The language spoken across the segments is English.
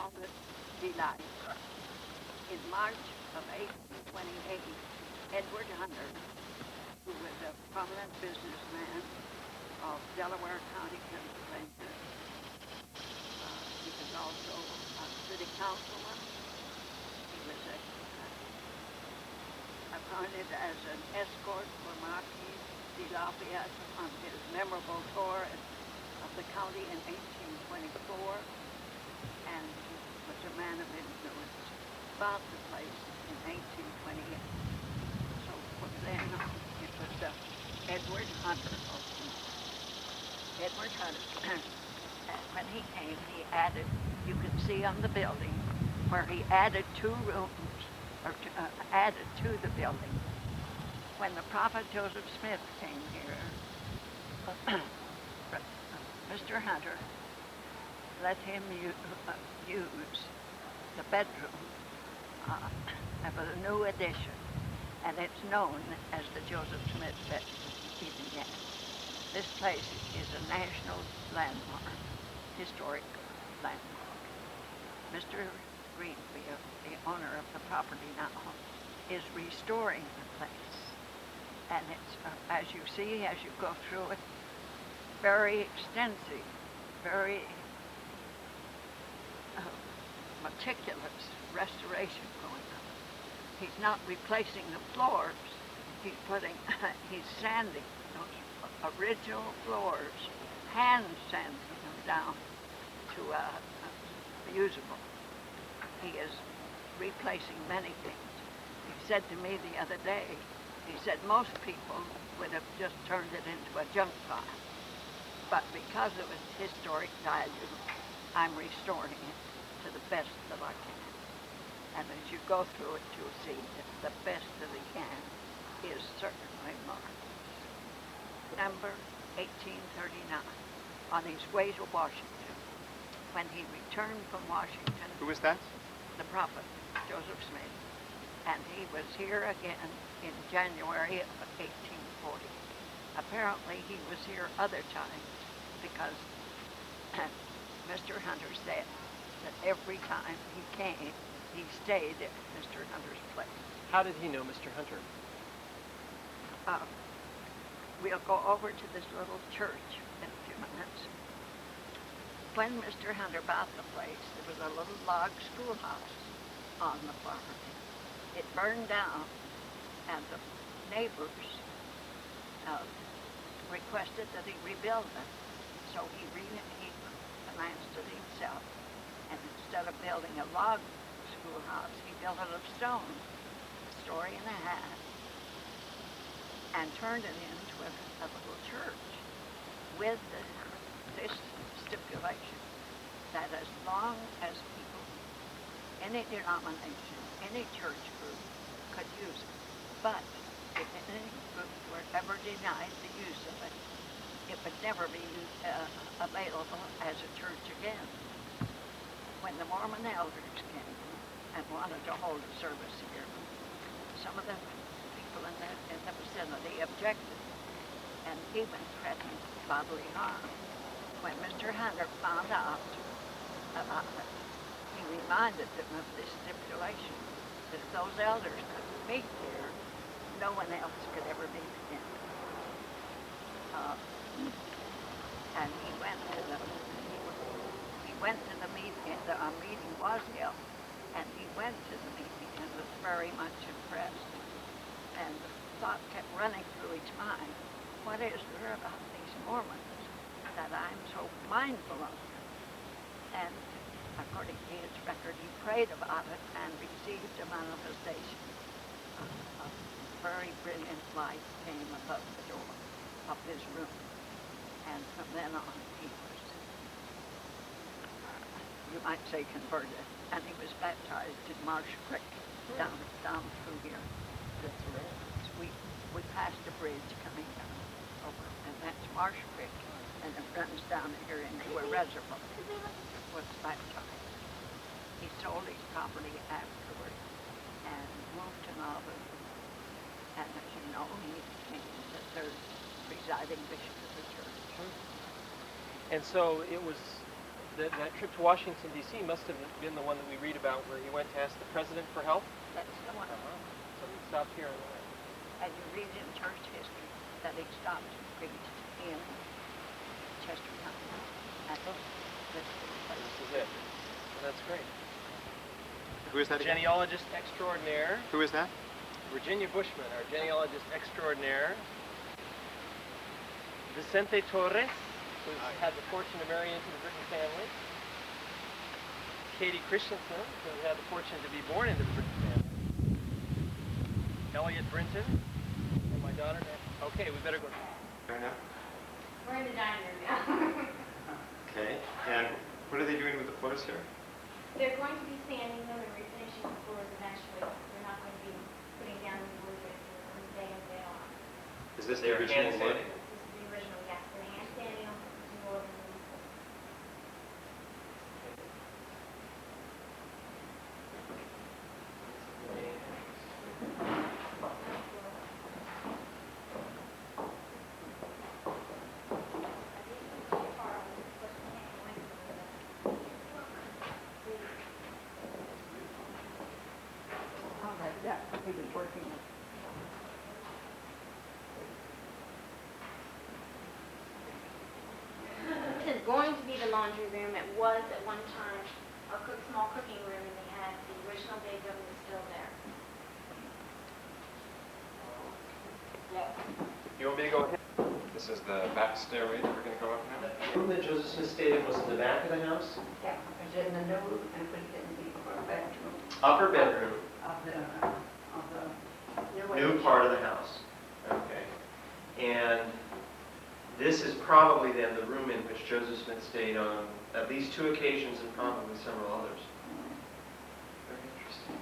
unbounded delight. In March of 1828, Edward Hunter, who was a prominent businessman of Delaware County, Pennsylvania, he was also a city councilman. He was appointed as an escort for Marquis de Lafayette on his memorable tour of the county in 1824, and he was a man of influence. Bought the place in 1828. So from then on, it was Edward Hunter. Edward Hunter, when he came, he added, you can see on the building, where he added 2 rooms, or added to the building. When the prophet Joseph Smith came here, Mr. Hunter let him use the bedroom of a new addition, and it's known as the Joseph Smith bedroom even yet. This place is a national landmark, historic landmark. Mr. Greenfield, the owner of the property now, is restoring the place. And it's, as you see, as you go through it, very extensive, very meticulous restoration going on. He's not replacing the floors. He's sanding those original floors, hand sanding them down to usable. He is replacing many things. He said to me the other day, he said most people would have just turned it into a junk pile. But because of its historic value, I'm restoring it to the best that I can. And as you go through it, you'll see that the best that he can is certainly marvelous. December 1839, on his way to Washington, when he returned from Washington. Who was that? The prophet, Joseph Smith. And he was here again in January of 1840. Apparently he was here other times because Mr. Hunter said that every time he came, he stayed at Mr. Hunter's place. How did he know Mr. Hunter? We'll go over to this little church in a few minutes. When Mr. Hunter bought the place, there was a little log schoolhouse on the property. It burned down, and the neighbors requested that he rebuild it. So he financed it himself, and instead of building a log schoolhouse, he built it of stone, a story and a half, and turned it into a little church with this stipulation that as long as people, any denomination, any church group could use it, but if any group were ever denied the use of it, it would never be available as a church again. When the Mormon elders came and wanted to hold a service here, some of the people in the vicinity objected and even threatened bodily harm. When Mr. Hunter found out about it, he reminded them of this stipulation, that if those elders couldn't meet here, no one else could ever meet again. And he went to the meeting. A meeting was held, and he went to the meeting and was very much impressed. And the thought kept running through his mind: what is there about these Mormons that I'm so mindful of? And according to his record, he prayed about it and received a manifestation. A very brilliant light came above the door of his room. And from then on, he was, you might say, converted. And he was baptized in Marsh Creek, down through here. That's right. We passed a bridge coming down over, and that's Marsh Creek, and it runs down here into a reservoir. Was baptized. He sold his property afterward and moved to Melbourne. And as you know, he became the third presiding bishop of the church. And so it was that trip to Washington, D.C. must have been the one that we read about where he went to ask the president for help. That's the one. So we stopped here on the way. And you read in church history that he stopped and preached in Chester County. And this This is it. Well, that's great. Who is that again? Genealogist extraordinaire. Who is that? Virginia Bushman, our genealogist extraordinaire. Vicente Torres, who had the fortune to marry into the Brinton family. Katie Christensen, who had the fortune to be born into the Brinton family. Elliot Brinton, and my daughter. Okay, we better go. Right now? We're in the dining room now. Okay. And what are they doing with the floors here? They're going to be sanding them and refinishing the floors eventually. They're not going to be putting down the wood day in, day off. Is this the They're original hand look? sanding. This is the original, yes. They're hand sanding them, putting more than Oh, that he was working with. This is going to be the laundry room. It was at one time a small cooking room, and they had the original big oven is still there. You want me to go ahead? This is the back stairway that we're going to go up now? The room that Joseph Smith stayed in was in the back of the house? Yeah, it was in the new and put it in the bedroom Upper bedroom, of the new part of the house. Okay. And this is probably then the room in which Joseph Smith stayed on at least 2 occasions and probably several others. Very interesting.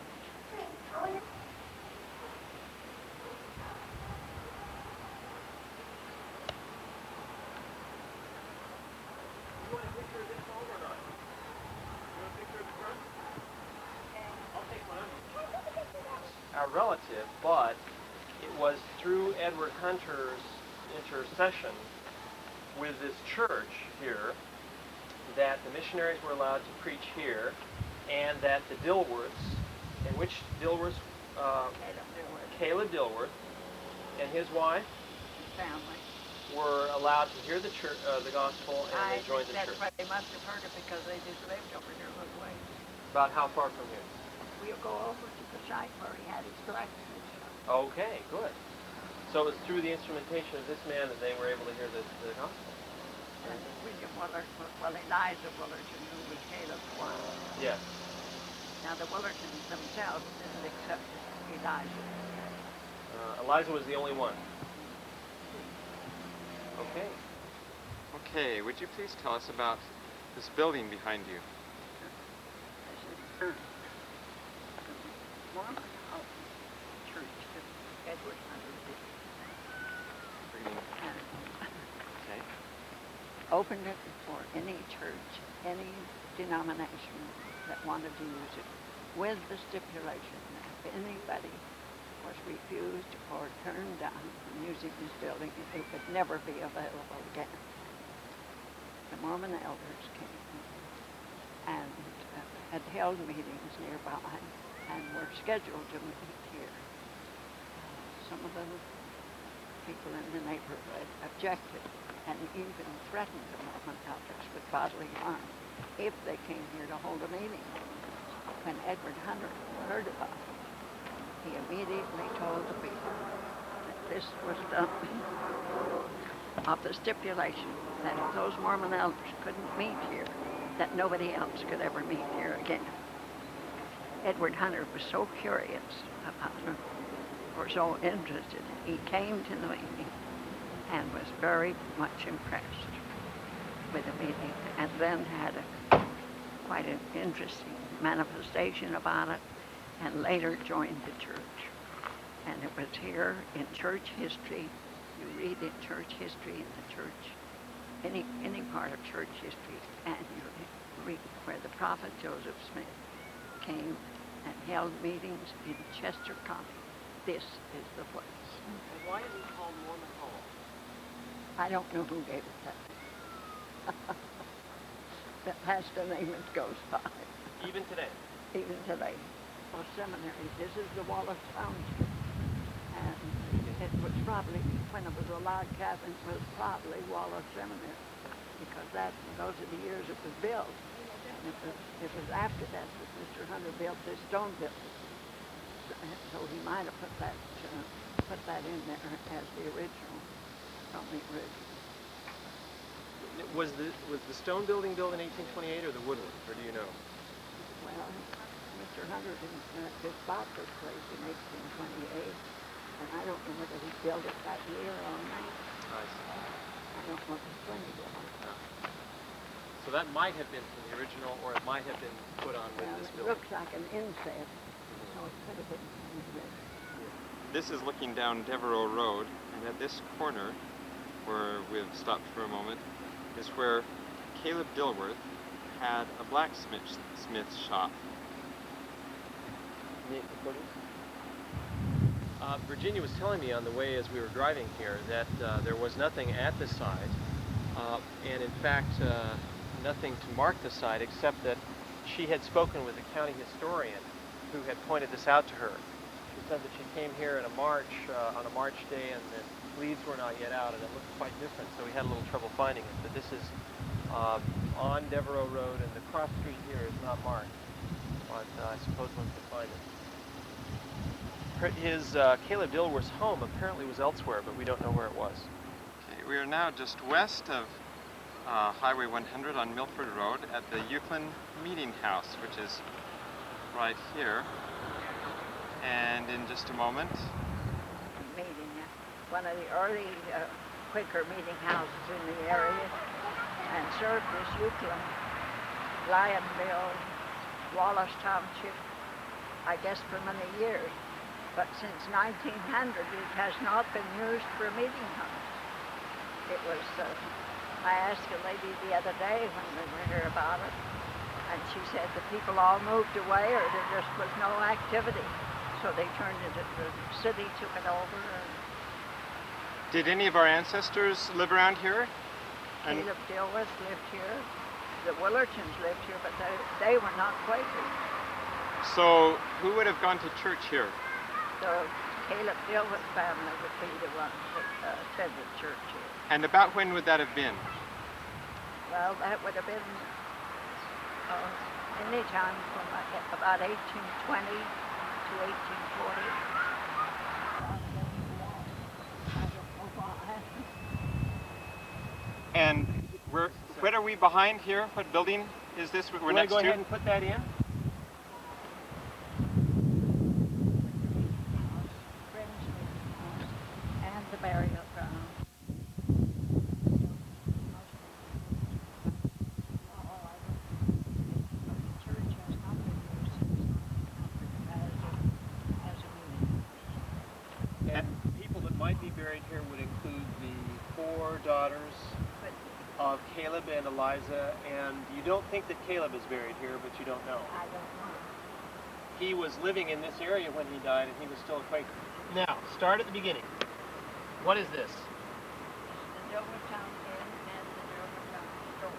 You want a picture of this home or not? You want a picture of the front? I'll take one. Our relative, but it was through Edward Hunter's intercession with this church here that the missionaries were allowed to preach here, and that the Dilworths, in which Dilworths, Caleb Dilworth and his wife family. were allowed to hear the church, the gospel, and they joined the That's church. why they must have heard it because they just lived over here a little way. About how far from here? We'll go over to the site where he had his collection. Okay, good. So it was through the instrumentation of this man that they were able to hear the gospel. And William Willard, well, Eliza Willerton, who was Caleb's wife. Yes. Now, the Willertons themselves didn't accept Eliza. Eliza was the only one. Okay. Okay, would you please tell us about this building behind you? This is Mormon House Church that Edward Hunter did. And Okay. opened it for any church, any denomination that wanted to use it, with the stipulation that if anybody was refused or turned down from using this building, it would never be available again. The Mormon elders came and had held meetings nearby and were scheduled to meet here. Some of the people in the neighborhood objected and even threatened the Mormon elders with bodily harm if they came here to hold a meeting. When Edward Hunter heard about it, he immediately told the people that this was done of the stipulation that if those Mormon elders couldn't meet here, that nobody else could ever meet here again. Edward Hunter was so curious about it, or so interested, he came to the meeting and was very much impressed with the meeting, and then had quite an interesting manifestation about it, and later joined the church. And it was here in church history, you read in church history in the church, any part of church history, and you read where the prophet Joseph Smith came and held meetings in Chester County. This is the place. And why is it called Mormon Hall? I don't know who gave it that. pastor name it goes by, Even today. even today. Or seminary. This is the Wallace Township. And it was probably, when it was a log cabin, it was probably Wallace Seminary. Because those are the years it was built. And it was after that Mr. Hunter built this stone building. So he might have put that in there as the original, from the original. Was the stone building built in 1828 or the wood one, or do you know? Well, Mr. Hunter just bought this place in 1828, and I don't know whether he built it that year or not. I see. I don't know the spring building. So that might have been from the original, or it might have been put on with this It building. looks like an inset, so it could have been from the original. This is looking down Devereux Road, and at this corner, where we've stopped for a moment, is where Caleb Dilworth had a blacksmith's shop. Virginia was telling me on the way as we were driving here that there was nothing at the site, and in fact nothing to mark the site except that she had spoken with the county historian who had pointed this out to her. She said that she came here in on a March day, and the leaves were not yet out, and it looked quite different, so we had a little trouble finding it. But this is on Devereux Road, and the cross street here is not marked, but I suppose one can find it. His Caleb Dilworth's home apparently was elsewhere, but we don't know where it was. Okay, we are now just west of Highway 100 on Milford Road at the Euclid Meeting House, which is right here. And in just a moment, Meeting, one of the early Quaker meeting houses in the area, and served as Euclid, Lionville, Wallace Township, I guess for many years. But since 1900, it has not been used for a meeting house. It was, I asked a lady the other day when we were here about it, and she said the people all moved away or there just was no activity. So they turned it, the city took it over. And did any of our ancestors live around here? And Caleb Dilworth lived here. The Willertons lived here, but they were not Quakers. so who would have gone to church here? The Caleb Dilworth family would be the ones that attended church here. And about when would that have been? Well, that would have been any time from about 1820 to 1840. And what are we behind here? What building is this we're next go to? ahead and put that in? And the burial ground. And people that might be buried here would include the 4 daughters of Caleb and Eliza, and you don't think that Caleb is buried here, but you don't know. I don't know. He was living in this area when he died, and he was still a Quaker. Now, start at the beginning. What is this? The Dilworth Inn and the Dilworth store.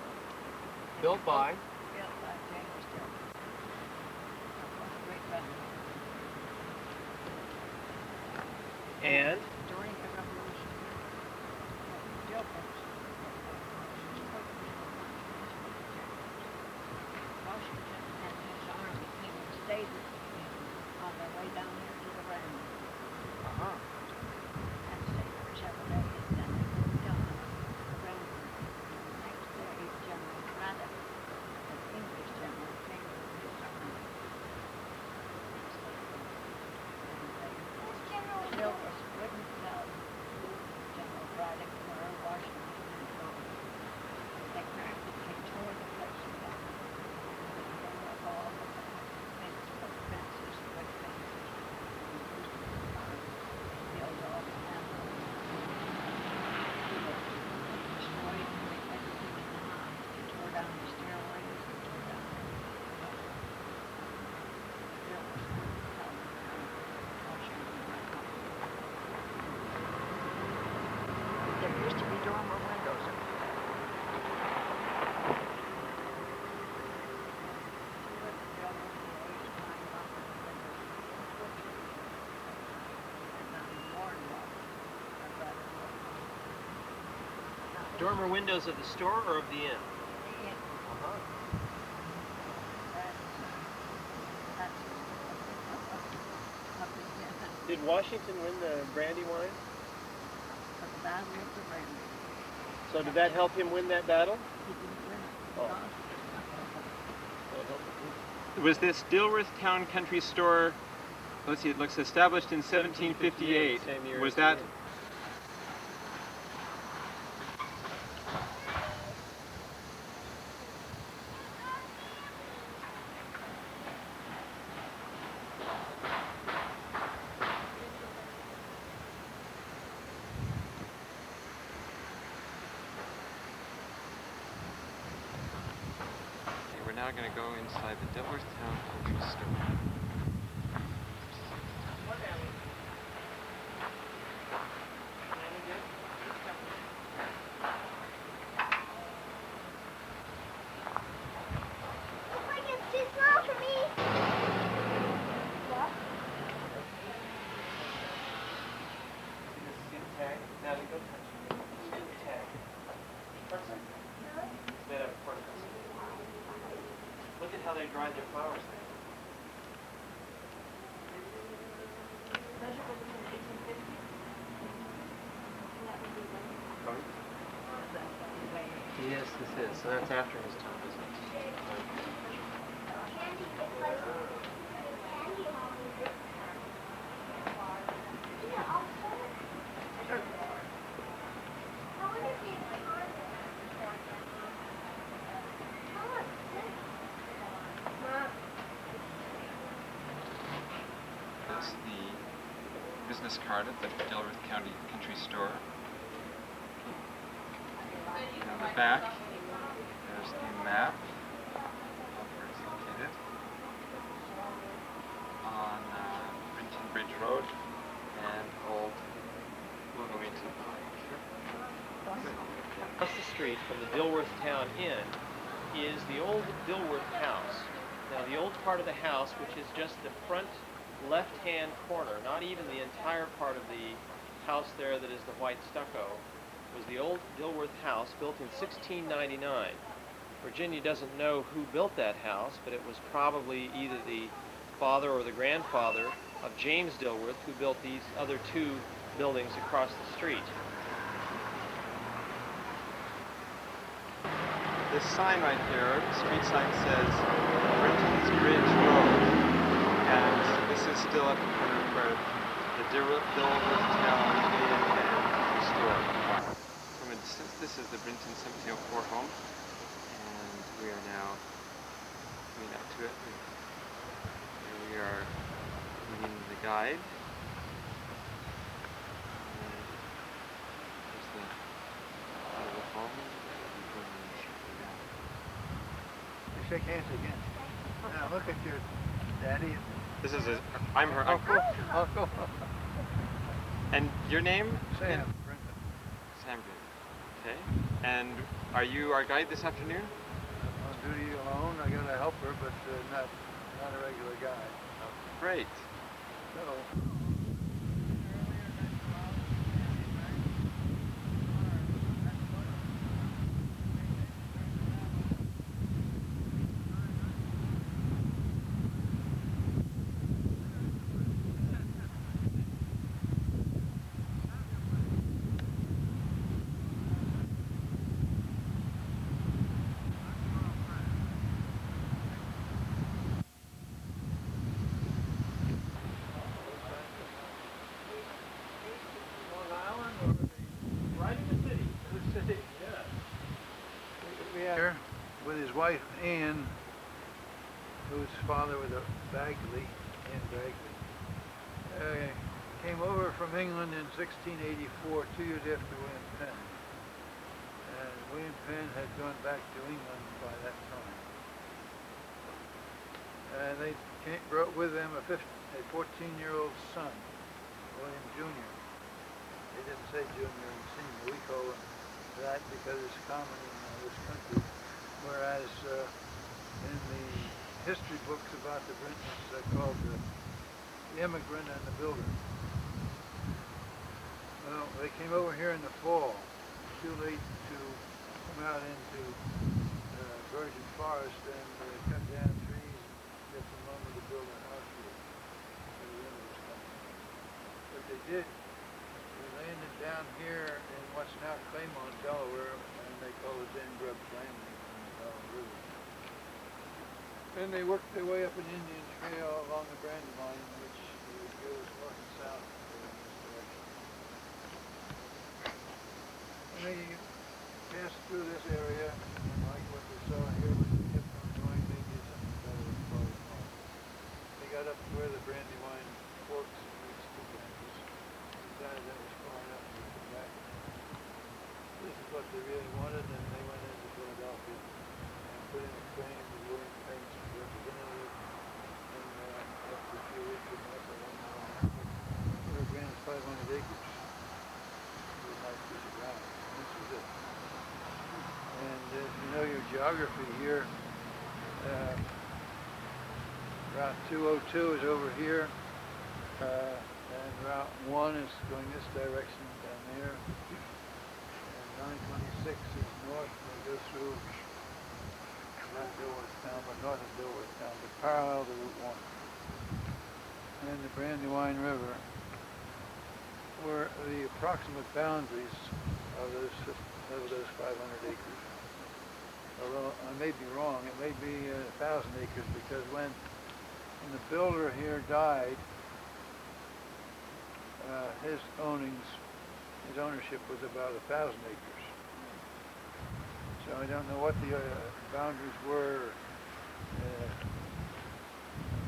Built by? Built by James Dilworth. Great family. And? During the Revolution, Dilworth. Washington and his army came and stayed with him on their way down here to the Rand. And stayed for several days, and then they moved on to Bradford. The next day, General Bradford, an English general, came with his army. And they built a wooden dormer windows of the store or of the inn? Yeah. Uh-huh. That's Did Washington win the Brandywine? the Battle of the Brandywine. So did that help him win that battle? He didn't win it. Oh. Was this Dilworth Town Country Store, let's see, it looks established in 1758. Same year Was as the that, inn. okay, we're now going to go inside the Dilworth Town Country Store. Looks like it's too small for me. What? See the tag? Now you go touch it. See the tag. It's made out of corn husk. Look at how they dried their flowers there. Measurement is in 1850. And that would be when? Yes, this is. So that's after his time, isn't it? Candy, it's like candy home. Yeah, I'll start. I wonder if it's hard. How much is it? Mom. That's the business card at the Dilworth County Country Store. And on the back, there's the map where it's located on Brinton Bridge Road and Old Wilmington Pike. Across the street from the Dilworth Town Inn is the old Dilworth House. Now the old part of the house, which is just the front left-hand corner, not even the entire part of the house there that is the white stucco, was the old Dilworth House built in 1699. Virginia doesn't know who built that house, but it was probably either the father or the grandfather of James Dilworth, who built these other two buildings across the street. This sign right here, street sign, says Brinton's Bridge Road, and this is still at the corner where the Dilworth Town Inn and Store. From a distance, this is the Brinton 1704 home, and we are now coming up to it. Here we are meeting the guide. And there's the home. Shake hands again. Now look at your daddy. This is I'm her Oh, uncle. cool. Oh, cool. And your name? Sam, Brinton. Sam Brinton. Okay. And are you our guide this afternoon? I'm on duty alone. I got a helper, but not a regular guy. Great. So. With his wife Anne, whose father was a Bagley, Anne Bagley, came over from England in 1684, 2 years after William Penn. And William Penn had gone back to England by that time. And they brought with them a 14-year-old son, William Jr. They didn't say junior and senior. We call him that because it's common in this country. Whereas in the history books about the Brintons, they're called the immigrant and the builder. Well, they came over here in the fall, too late to come out into virgin forest and cut down trees and get some lumber to build a house here. So the winter was coming. What they did, they landed down here in what's now Claymont, Delaware, and they call it then Grub Landing on the Delaware River. Then they worked their way up an Indian trail along the Brandywine, which goes north and south in this direction. And they passed through this area, and like what they saw here, was they kept on going, they did something better as far as north. They got up to where the Brandywine forks and meets two branches. Decided that was far enough to come back. This is what they really wanted, and they went into Philadelphia and put in a claim to William Penn's representative, and after a few weeks of that, they went on. They were granted 500 acres. It was a nice piece of ground. This was it. And if you know your geography here, Route 202 is over here, and Route 1 is going this direction down there, and 926 is north, and they go through not Dilworth Town, but north of Dilworth Town, but parallel to Route 1. And the Brandywine River were the approximate boundaries of those 500 acres. Although I may be wrong, it may be 1,000 acres, because when the builder here died, his ownership was about 1,000 acres. So I don't know what the boundaries were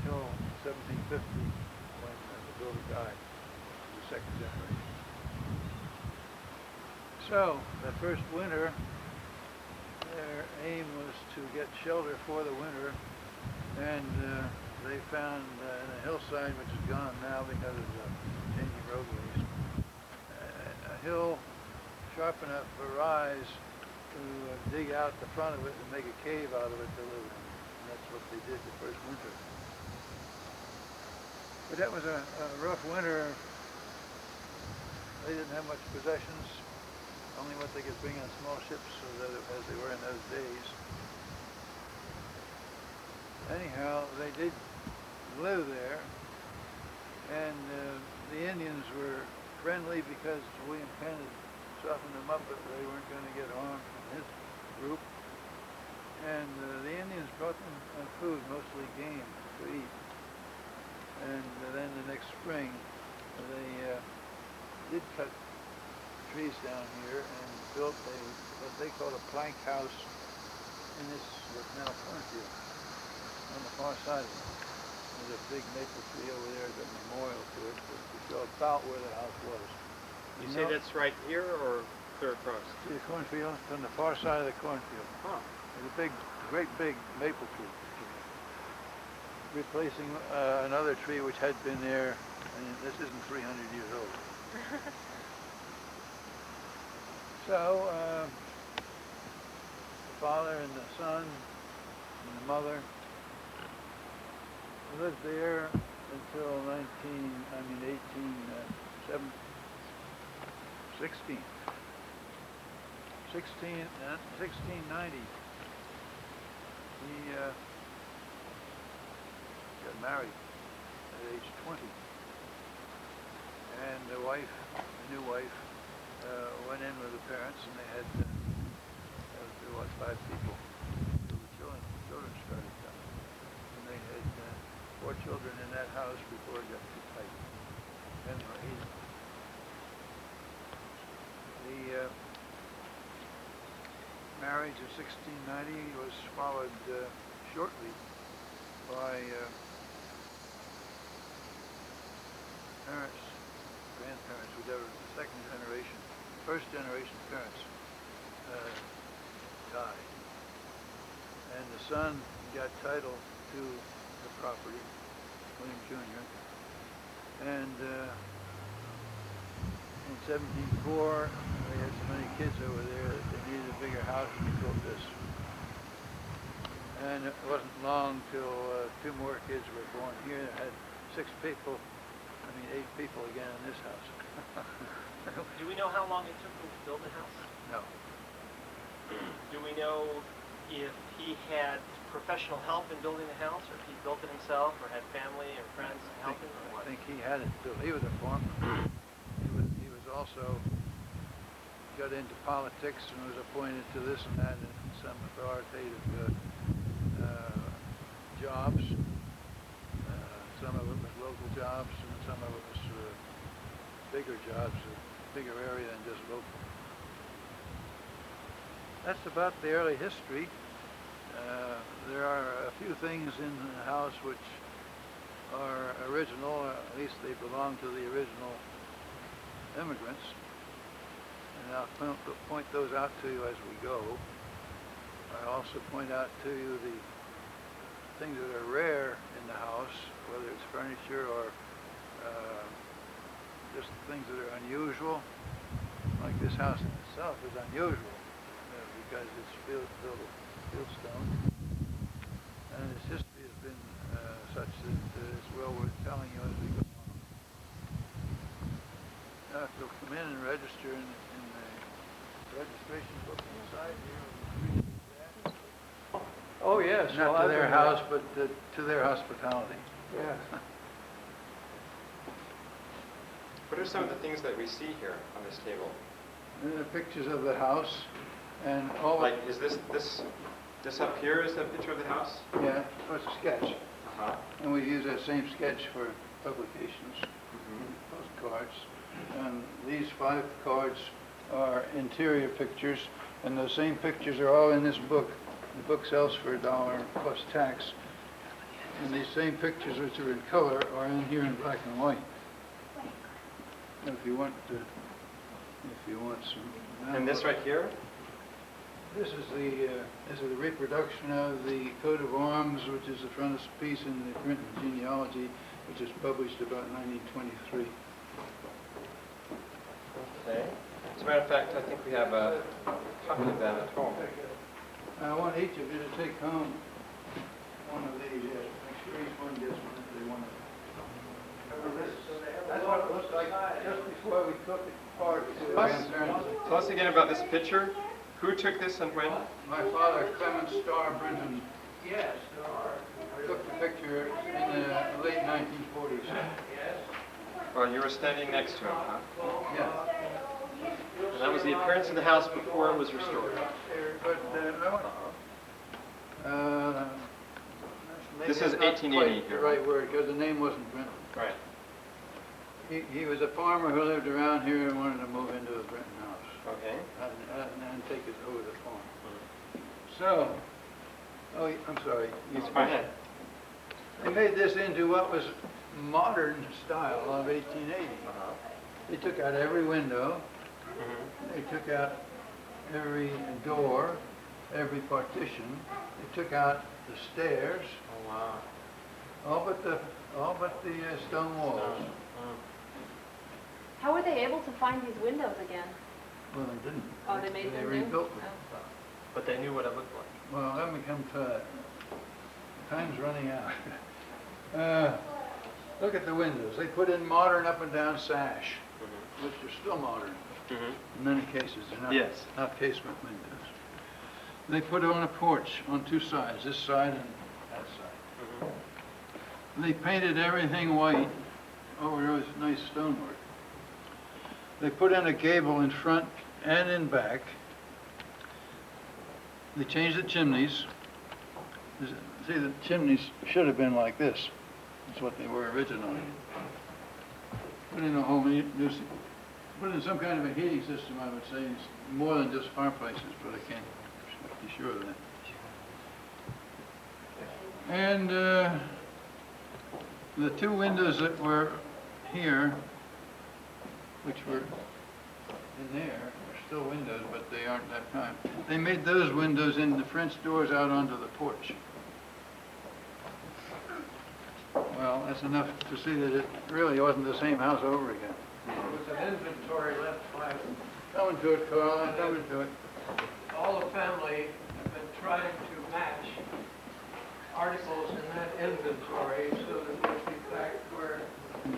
until 1750, when the builder died, the second generation. So the first winter, their aim was to get shelter for the winter, and they found in a hillside, which is gone now because of the changing roadways, a hill sharp enough for rise to dig out the front of it and make a cave out of it to live in. And that's what they did the first winter. But that was a rough winter. They didn't have much possessions, only what they could bring on small ships, as they were in those days. Anyhow, they did live there, and the Indians were friendly because William Penn had softened them up, but they weren't going to get harmed from his group. And the Indians brought them food, mostly game, to eat. And then the next spring, they did cut trees down here and built what they call a plank house in this what's now cornfield on the far side of it. There's a big maple tree over there as a memorial to it to show about where the house was. You say that's right here or clear across? See the cornfield? It's on the far side of the cornfield. Huh. There's a great big maple tree, replacing another tree which had been there, and this isn't 300 years old. So, the father and the son and the mother lived there until 1690. He got married at age 20. And the new wife, went in with the parents, and they had, there was 5 people. So the children started coming. And they had 4 children in that house before it got too tight. 10 or 8. The marriage of 1690 was followed shortly by parents, grandparents, whatever, second generation. First generation parents died. And the son got title to the property, William Jr. And in 1704, they had so many kids over there that they needed a bigger house, and they built this. And it wasn't long till 2 more kids were born here. They had 8 people again in this house. Do we know how long it took them to build the house? No. Do we know if he had professional help in building the house, or if he built it himself, or had family or friends helping, or I what? think he had it built. He was a farmer. He was also got into politics and was appointed to this and that in some authoritative jobs. Some of it was local jobs, and some of it was bigger jobs, a bigger area than just local. That's about the early history. There are a few things in the house which are original, at least they belong to the original immigrants. And I'll point those out to you as we go. I also point out to you the things that are rare in the house, whether it's furniture or just things that are unusual. Like this house in itself is unusual because it's built of fieldstone, and its history has been such that it's well worth telling you as we go on. Now, if you'll come in and register in the registration book inside here. Oh, yes. Not to their house, but to their hospitality. Yeah. What are some of the things that we see here on this table? There are pictures of the house, and all. Like, is this up here is a picture of the house? Yeah, it's a sketch, Uh-huh. and we use that same sketch for publications, Mm-hmm. postcards. And these 5 cards are interior pictures, and those same pictures are all in this book. The book sells for $1 plus tax. And these same pictures, which are in color, are in here in black and white. If you want some. And this right here? This is the reproduction of the coat of arms, which is the frontispiece in the Brinton genealogy, which is published about 1923. Okay. As a matter of fact, I think we have a copy of that at home. I want each of you to take home one of these. Make sure each one gets one if they want it. That's what it looks like just before we took it apart. Tell us again about this picture. Who took this and when? My father, Clement Starr Brinton, took the picture in the late 1940s. Well, you were standing next to him, huh? Yeah. And that was the appearance of the house before it was restored. But This is 1880 the here. right word, because the name wasn't Brinton. Right. He was a farmer who lived around here and wanted to move into the Brinton house Okay. and take it over the farm. So, I'm sorry. Go ahead. They made this into what was modern style of 1880. Uh-huh. They took out every window. Mm-hmm. They took out every door, every partition. They took out the stairs, Oh, wow. all but the stone walls. How were they able to find these windows again? Well, they didn't. Oh, they made them new? rebuilt them. Oh. But they knew what it looked like. Well, let me come to it. Time's running out. Look at the windows. They put in modern up and down sash, which are still modern. In many cases, they're not, Yes. not casement windows. They put on a porch on 2 sides, this side and that side. They painted everything white. Oh, there was nice stonework. They put in a gable in front and in back. They changed the chimneys. See, the chimneys should have been like this. That's what they were originally. Put in a whole new, put in some kind of a heating system, I would say. It's more than just fireplaces, but I can't be sure of that. And the 2 windows that were here, which were in there, are still windows, but they aren't that kind. They made those windows in the French doors out onto the porch. Well, that's enough to see that it really wasn't the same house over again. It was an inventory left by... Coming to it, Carl, I'm coming to it. All the family have been trying to match articles in that inventory so that we'll be back where In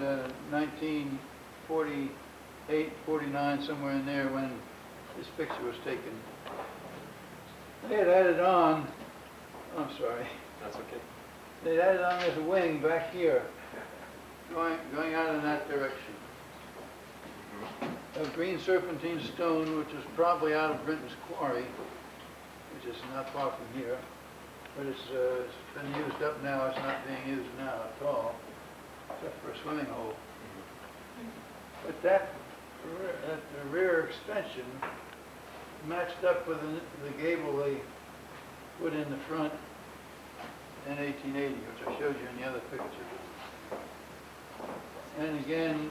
1948, 49, somewhere in there, when This picture was taken. They had added on, I'm sorry, That's okay. they had added on this wing back here, going out in that direction. Of green serpentine stone, which is probably out of Brinton's quarry, which is not far from here, but it's been used up now. It's not being used now at all, except for a swimming hole. But that the rear extension matched up with the gable they put in the front in 1880, which I showed you in the other picture. And again,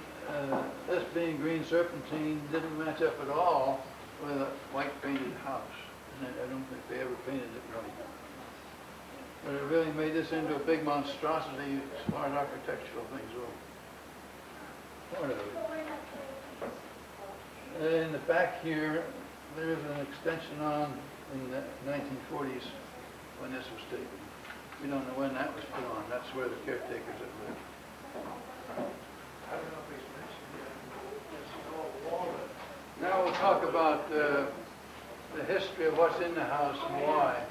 this being green serpentine didn't match up at all with a white painted house. And I don't think they ever painted it right. But it really made this into a big monstrosity as far as architectural things go. Part of it. In the back here, there is an extension on in the 1940s when this was taken. We don't know when that was put on. That's where the caretakers have lived. I don't know if he's mentioned yet. It's all walnut. Now we'll talk about the history of what's in the house and why.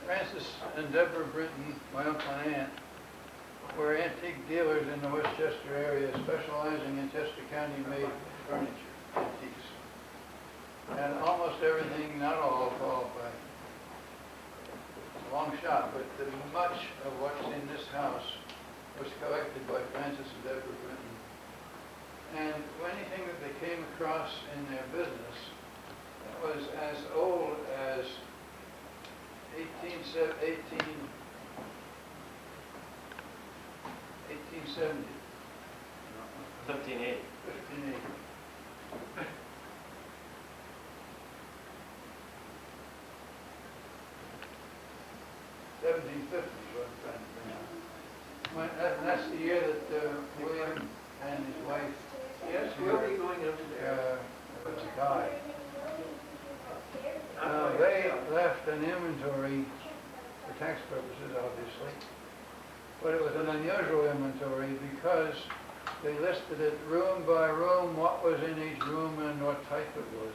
Francis and Deborah Brinton, my uncle and aunt, were antique dealers in the Westchester area, specializing in Chester County-made furniture, antiques. And almost everything, not all, qualified. It's a long shot, but much of what's in this house was collected by Francis and Deborah Brinton. And anything that they came across in their business that was as old as 1870. 1580. 1580. $1750 is what I'm trying to bring out. That's the year that William and his wife Yes, we'll be going up there. died. They left an inventory for tax purposes, obviously, but it was an unusual inventory because they listed it room by room, what was in each room and what type it was.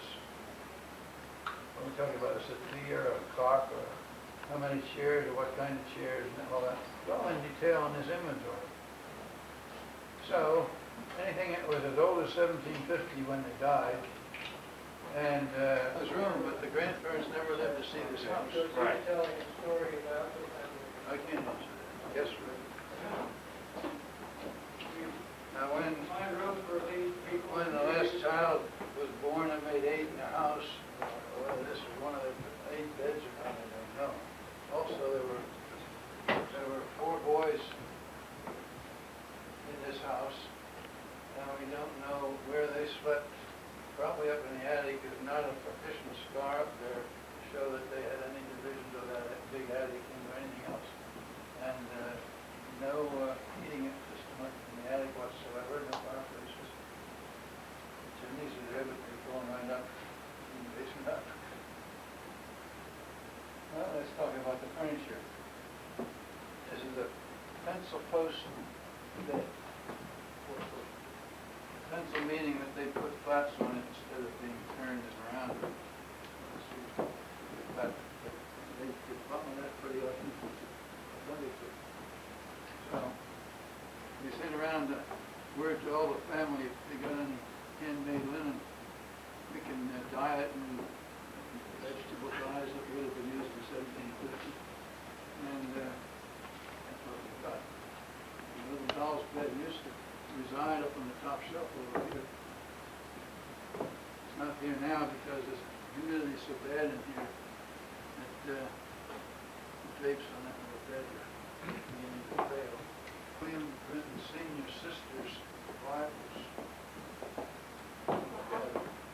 Are we talking about a settee or a cot or how many chairs or what kind of chairs and all that? It's all in detail in this inventory. So anything that was as old as 1750 when they died, and this room, but the grandparents never lived to see this house. So you're Right. telling a story about the family. I can't answer that. Yes, sir. Now, My room for these people. when the last child was born and made 8 in the house, whether this was one of the 8 beds or not, I don't know. Also, there were 4 boys in this house, and we don't know where they slept. Probably up in the attic. There's not a partition scar up there to show that they had any divisions of that big attic into anything else. And no heating system in the attic whatsoever, no fireplaces. The chimneys are there, but they're going right up in the basement up. Well, let's talk about the furniture. This is a pencil post bed. Pencil meaning that they put flats on it instead of being turned and around. But they could bump on that pretty often. So, we sent around word to all the family if they got any handmade linen, we can dye it in vegetable dyes that would have been used in 1750. And that's what we got. The little doll's bed used to reside up on the top shelf over here. It's not here now because the humidity is so bad in here that the drapes on that little bed are beginning to fail. William Brinton Sr.'s sister's Bibles.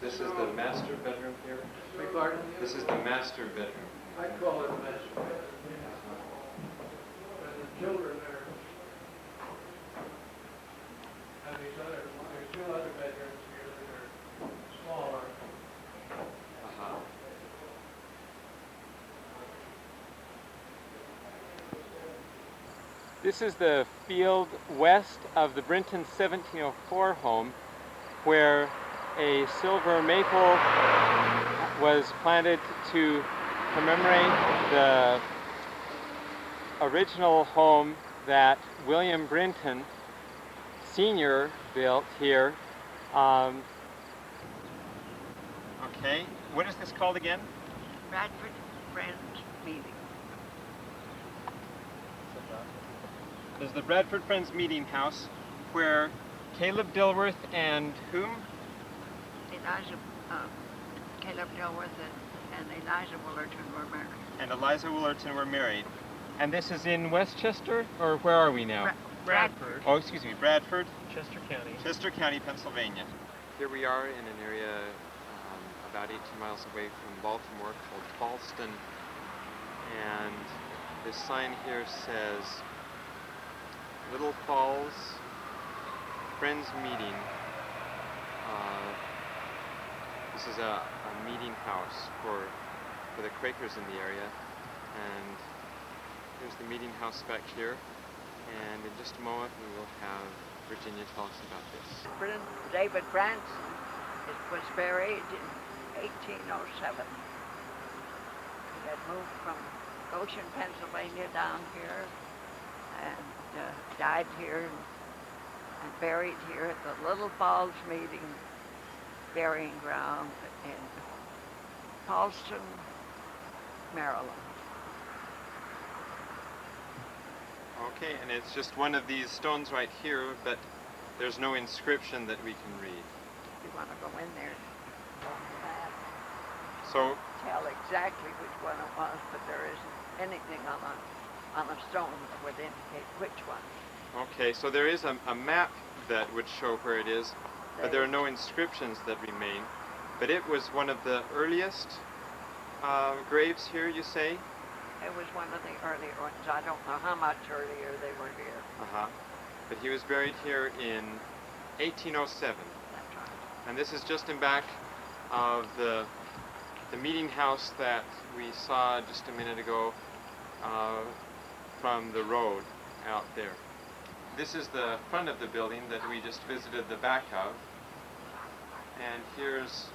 This is the master bedroom here. Beg pardon? This is the master bedroom. I call it a master bedroom. And the children are, and there's 2 other bedrooms here that are smaller. Uh-huh. This is the field west of the Brinton 1704 home, where a silver maple was planted to commemorate the original home that William Brinton Sr. built here. Okay, what is this called again? Bradford Friends Meeting. There's the Bradford Friends Meeting House, where Caleb Dilworth and whom? Caleb Dilworth and Eliza Woolerton were married. And Eliza Woolerton were married. And this is in Westchester, or where are we now? Bradford, Oh, excuse me, Bradford, Chester County. Chester County, Pennsylvania. Here we are in an area about 18 miles away from Baltimore called Causton. And this sign here says Little Falls Friends Meeting. This is a meeting house for the Quakers in the area. And here's the meeting house back here. And in just a moment we will have Virginia tell us about this. David Branson was buried in 1807. He had moved from Goshen, Pennsylvania down here and died here and buried here at the Little Falls Meeting burying ground in Causton, Maryland. Okay, and it's just one of these stones right here, but there's no inscription that we can read. You want to go in there and map, So, tell exactly which one it was, but there isn't anything on a stone that would indicate which one. okay, so there is a map that would show where it is, but there are no inscriptions that remain. But it was one of the earliest graves here, you say? It was one of the earlier ones. I don't know how much earlier they were here. Uh-huh. But he was buried here in 1807. That's right. And this is just in back of the meeting house that we saw just a minute ago from the road out there. This is the front of the building that we just visited the back of. And here's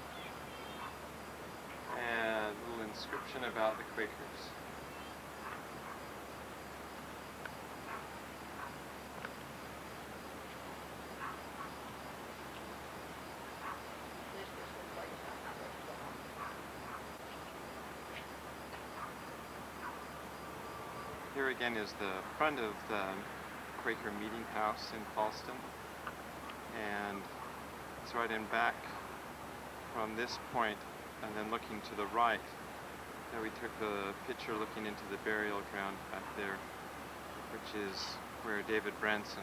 a little inscription about the Quakers. This is the place I have it from. Here again is the front of the Quaker meeting house in Causton, and it's right in back from this point, and then looking to the right. There we took the picture looking into the burial ground back there, which is where David Branson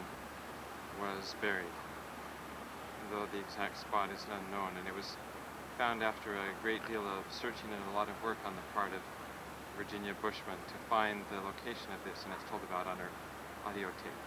was buried, though the exact spot is unknown, and it was found after a great deal of searching and a lot of work on the part of Virginia Bushman to find the location of this, and it's told about on her audio tape.